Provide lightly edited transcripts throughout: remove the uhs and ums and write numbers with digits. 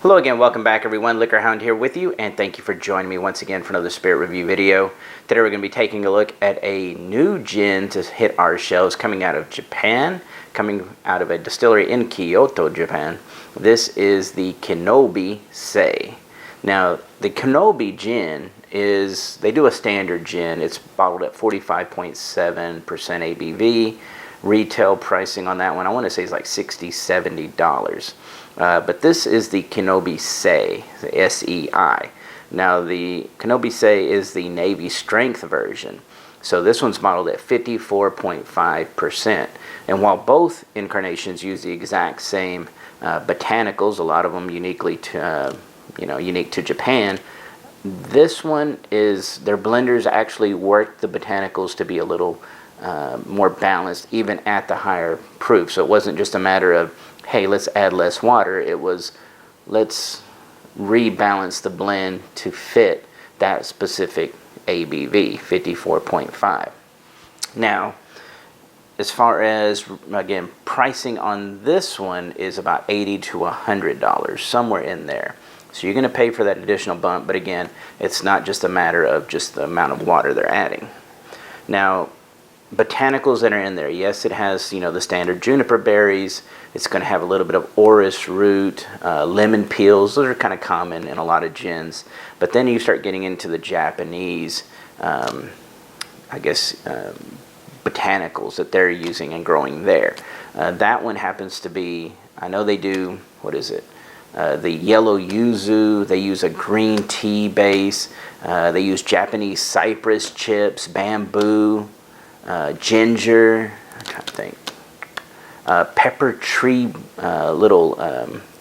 Hello again, welcome back everyone. LiquorHound here with you, and thank you for joining me once again for another spirit review video. Today we're going to be taking a look at a new gin to hit our shelves coming out of Japan, coming out of a distillery in Kyoto, Japan. This is the KI NO BI SEI. Now, the KI NO BI gin is, they do a standard gin. It's bottled at 45.7% ABV. Retail pricing on that one, I want to say, is like $60, $70. But this is the KI NO BI SEI, the S-E-I. Now, the KI NO BI SEI is the Navy strength version. So this one's modeled at 54.5%. And while both incarnations use the exact same botanicals, a lot of them uniquely to, unique to Japan, this one is, their blenders actually work the botanicals to be a little more balanced, even at the higher proof. So it wasn't just a matter of, hey, let's add less water. It was, let's rebalance the blend to fit that specific ABV, 54.5. Now, as far as, again, pricing on this one is about $80 to $100, somewhere in there. So you're going to pay for that additional bump, but again, it's not just a matter of just the amount of water they're adding. Now, botanicals that are in there, yes, it has, the standard juniper berries. It's going to have a little bit of orris root, lemon peels. Those are kind of common in a lot of gins. But then you start getting into the Japanese, botanicals that they're using and growing there. That one happens to be, I know they do, what is it? The yellow yuzu. They use a green tea base. They use Japanese cypress chips, bamboo, ginger, I'm trying to think, pepper tree, little,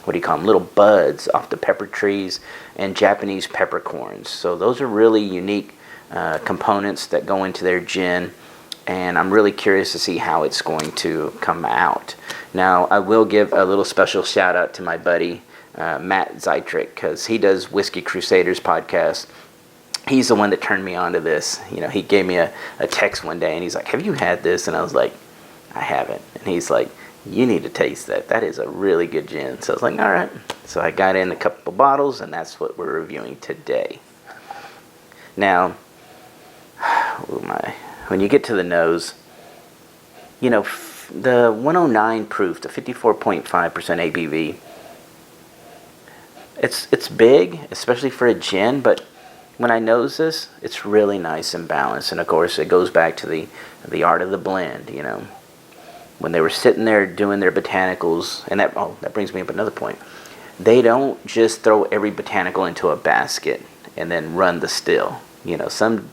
little buds off the pepper trees, and Japanese peppercorns. So those are really unique components that go into their gin, and I'm really curious to see how it's going to come out. Now, I will give a little special shout out to my buddy Matt Zeitrick, because he does Whiskey Crusaders podcast. He's the one that turned me on to this. He gave me a text one day, and he's like, have you had this? And I was like, I haven't. And he's like, you need to taste that. That is a really good gin. So I was like, all right. So I got in a couple bottles, and that's what we're reviewing today. Now, when you get to the nose, the 109 proof, the 54.5% ABV, it's big, especially for a gin, but when I nose this, it's really nice and balanced. And of course, it goes back to the art of the blend, When they were sitting there doing their botanicals, and that brings me up another point. They don't just throw every botanical into a basket and then run the still. Some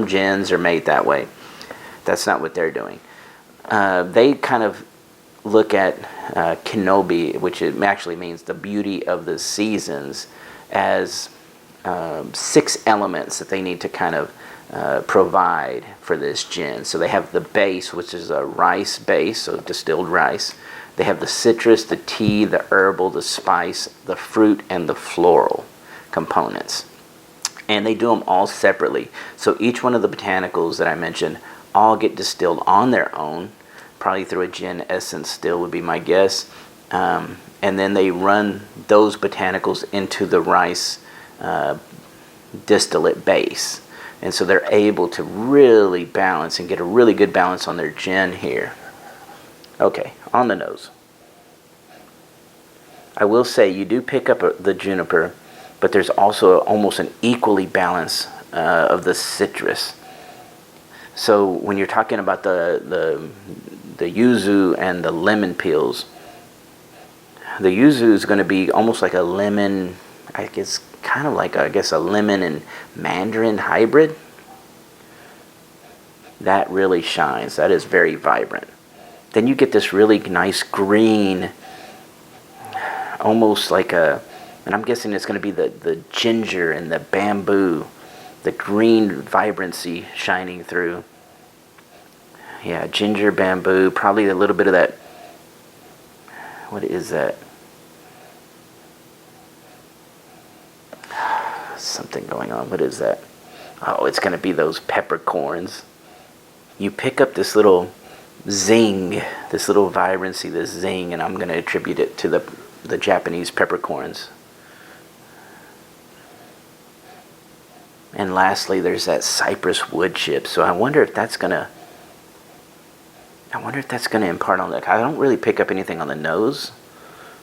gins are made that way. That's not what they're doing. They kind of look at KI NO BI, which it actually means the beauty of the seasons, as 6 elements that they need to kind of provide for this gin. So they have the base, which is a rice base, so distilled rice. They have the citrus, the tea, the herbal, the spice, the fruit, and the floral components. And they do them all separately. So each one of the botanicals that I mentioned all get distilled on their own, probably through a gin essence still would be my guess. And then they run those botanicals into the rice distillate base, and so they're able to really balance and get a really good balance on their gin here. Okay, on the nose, I will say you do pick up the juniper, but there's also almost an equally balance of the citrus. So when you're talking about the yuzu and the lemon peels, the yuzu is going to be almost like a lemon, I guess, kind of like, a lemon and mandarin hybrid. That really shines. That is very vibrant. Then you get this really nice green, almost like and I'm guessing it's going to be the ginger and the bamboo, the green vibrancy shining through. Yeah, ginger, bamboo, probably a little bit of that, what is that? Something going on. What is that? Oh, it's going to be those peppercorns. You pick up this little zing, this little vibrancy, this zing, and I'm going to attribute it to the Japanese peppercorns. And lastly, there's that cypress wood chip. So I wonder if that's gonna impart on that. I don't really pick up anything on the nose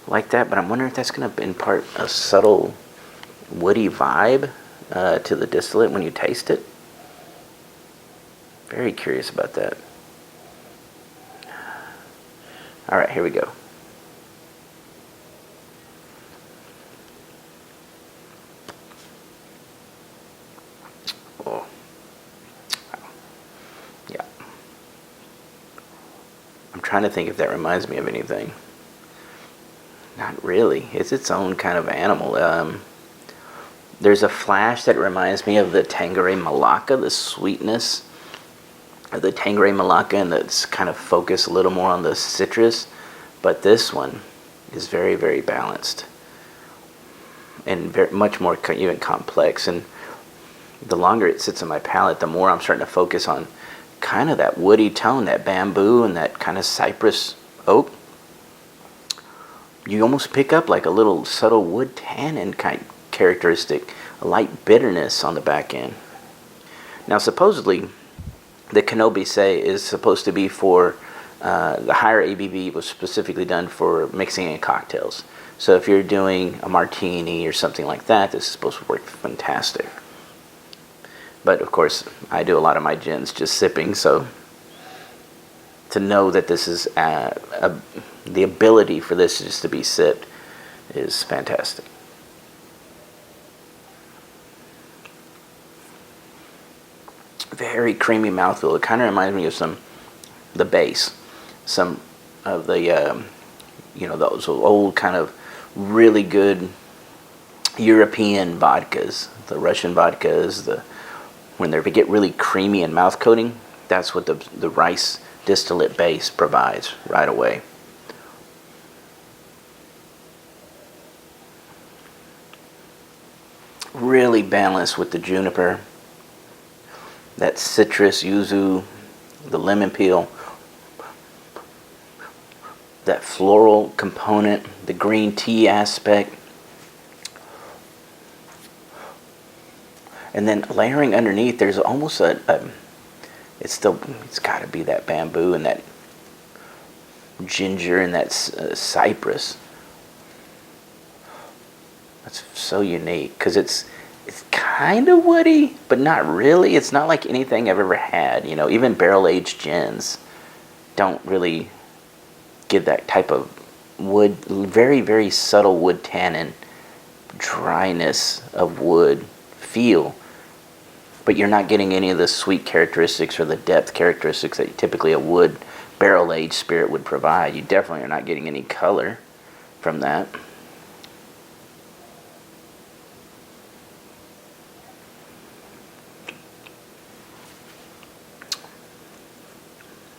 like that, but I'm wondering if that's gonna impart a subtle woody vibe to the distillate when you taste it. Very curious about that. All right, here we go. Oh, yeah. I'm trying to think if that reminds me of anything. Not really. It's its own kind of animal. There's a flash that reminds me of the Tanqueray Malacca, the sweetness of the Tanqueray Malacca, and that's kind of focused a little more on the citrus. But this one is very, very balanced and very, much more even complex. And the longer it sits on my palate, the more I'm starting to focus on kind of that woody tone, that bamboo and that kind of cypress oak. You almost pick up like a little subtle wood tannin kind characteristic, a light bitterness on the back end. Now, supposedly, the KI NO BI SEI is supposed to be for the higher ABV was specifically done for mixing in cocktails. So if you're doing a martini or something like that, this is supposed to work fantastic. But of course, I do a lot of my gins just sipping, so to know that this is the ability for this just to be sipped is fantastic. Very creamy mouthfeel. It kind of reminds me of the base, some of the those old kind of really good European vodkas, the Russian vodkas, when they get really creamy and mouth coating. That's what the rice distillate base provides right away. Really balanced with the juniper, that citrus, yuzu, the lemon peel, that floral component, the green tea aspect, and then layering underneath, there's almost it's got to be that bamboo and that ginger and that cypress. That's so unique because it's kind of woody, but not really. It's not like anything I've ever had. Even barrel-aged gins don't really give that type of wood, very, very subtle wood tannin, dryness of wood feel. But you're not getting any of the sweet characteristics or the depth characteristics that typically a wood barrel-aged spirit would provide. You definitely are not getting any color from that.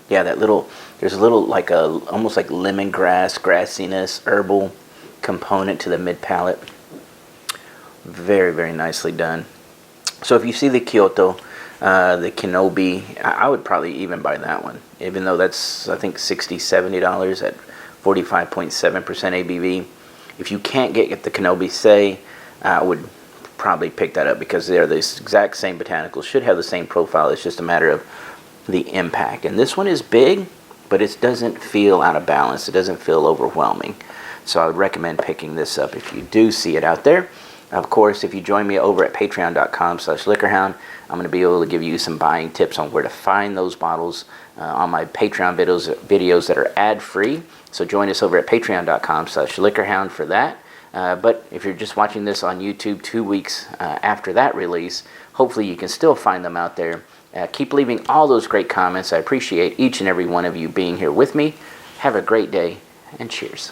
Yeah, there's a little like almost like lemongrass, grassiness, herbal component to the mid palate. Very, very nicely done. So if you see the Kyoto, the KI NO BI, I would probably even buy that one, even though that's I think $60, $70 at 45.7% ABV. If you can't get the KI NO BI SEI, I would probably pick that up because they're the exact same botanicals, should have the same profile. It's just a matter of the impact. And this one is big, but it doesn't feel out of balance. It doesn't feel overwhelming. So I would recommend picking this up if you do see it out there. Of course, if you join me over at patreon.com/LiquorHound, I'm going to be able to give you some buying tips on where to find those bottles on my Patreon videos that are ad-free. So join us over at patreon.com/LiquorHound for that. But if you're just watching this on YouTube 2 weeks after that release, hopefully you can still find them out there. Keep leaving all those great comments. I appreciate each and every one of you being here with me. Have a great day, and cheers.